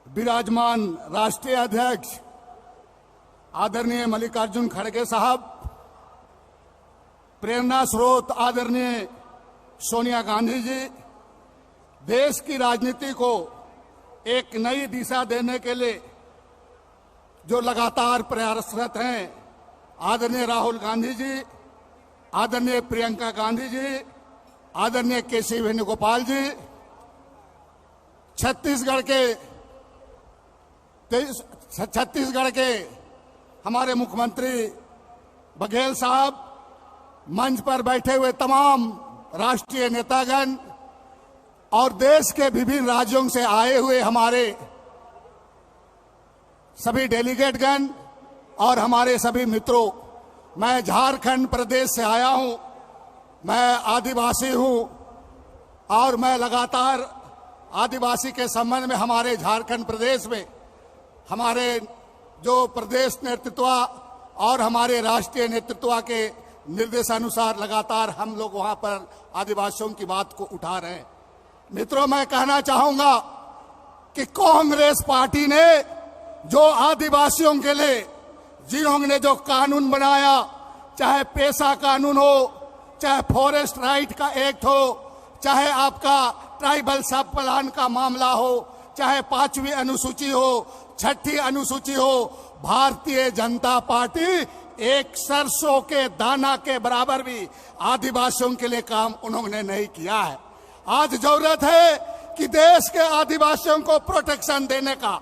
विराजमान राष्ट्रीय अध्यक्ष आदरणीय मल्लिकार्जुन खड़गे साहब, प्रेरणा स्रोत आदरणीय सोनिया गांधी जी, देश की राजनीति को एक नई दिशा देने के लिए जो लगातार प्रयासरत हैं, आदरणीय राहुल गांधी जी, आदरणीय प्रियंका गांधी जी, आदरणीय केसी वेणुगोपाल जी, छत्तीसगढ़ के हमारे मुख्यमंत्री बघेल साहब, मंच पर बैठे हुए तमाम राष्ट्रीय नेतागण और देश के विभिन्न राज्यों से आए हुए हमारे सभी डेलीगेटगण और हमारे सभी मित्रों, मैं झारखंड प्रदेश से आया हूं। मैं आदिवासी हूं और मैं लगातार आदिवासी के संबंध में हमारे झारखंड प्रदेश में हमारे जो प्रदेश नेतृत्व और हमारे राष्ट्रीय नेतृत्व के निर्देशानुसार लगातार हम लोग वहां पर आदिवासियों की बात को उठा रहे हैं। मित्रों, मैं कहना चाहूंगा कि कांग्रेस पार्टी ने जो आदिवासियों के लिए जिन्होंने जो कानून बनाया, चाहे पेशा कानून हो, चाहे फॉरेस्ट राइट का एक्ट हो, चाहे आपका ट्राइबल सब प्लान का मामला हो, चाहे 5वीं अनुसूची हो, 6ठी अनुसूची हो, भारतीय जनता पार्टी एक सरसों के दाना के बराबर भी आदिवासियों के लिए काम उन्होंने नहीं किया है। आज जरूरत है कि देश के आदिवासियों को प्रोटेक्शन देने का।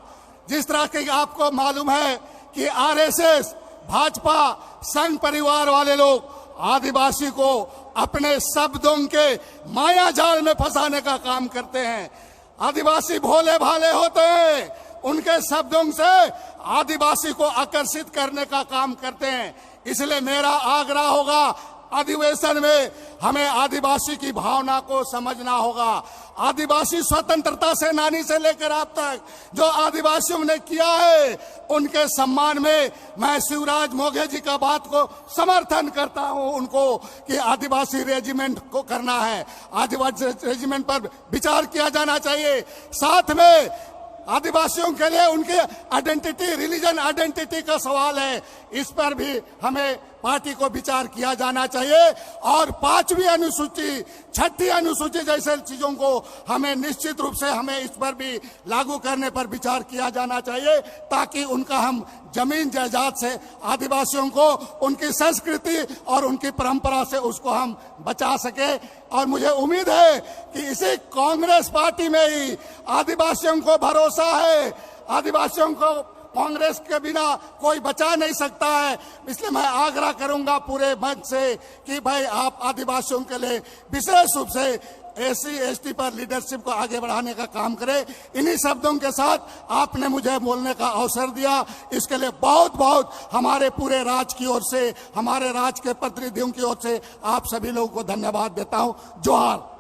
जिस तरह के आपको मालूम है कि आरएसएस, भाजपा, संघ परिवार वाले लोग आदिवासी को अपने शब्दों के माया जाल में फंसाने का काम करते हैं। आदिवासी भोले भाले होते हैं, उनके शब्दों से आदिवासी को आकर्षित करने का काम करते हैं। इसलिए मेरा आग्रह होगा, अधिवेशन में हमें आदिवासी की भावना को समझना होगा। आदिवासी स्वतंत्रता सेनानी से लेकर आप तक जो आदिवासियों ने किया है, उनके सम्मान में मैं शिवराज मोघे जी का बात को समर्थन करता हूं उनको कि आदिवासी रेजिमेंट को करना है, आदिवासी रेजिमेंट पर विचार किया जाना चाहिए। साथ में आदिवासियों के लिए उनकी आइडेंटिटी, रिलीजन आइडेंटिटी का सवाल है, इस पर भी हमें पार्टी को विचार किया जाना चाहिए। और 5वीं अनुसूची, 6ठी अनुसूची जैसे चीजों को हमें निश्चित रूप से हमें इस पर भी लागू करने पर विचार किया जाना चाहिए, ताकि उनका हम जमीन जायदाद से आदिवासियों को उनकी संस्कृति और उनकी परंपरा से उसको हम बचा सके। और मुझे उम्मीद है कि इसी कांग्रेस पार्टी में ही आदिवासियों को भरोसा है। आदिवासियों को कांग्रेस के बिना कोई बचा नहीं सकता है। इसलिए मैं आग्रह करूंगा पूरे मंच से कि भाई आप आदिवासियों के लिए विशेष रूप से एससी एसटी पर लीडरशिप को आगे बढ़ाने का काम करें। इन्हीं शब्दों के साथ आपने मुझे बोलने का अवसर दिया, इसके लिए बहुत बहुत हमारे पूरे राज्य की ओर से, हमारे राज्य के प्रतिनिधियों की ओर से आप सभी लोगों को धन्यवाद देता हूं। जोहार।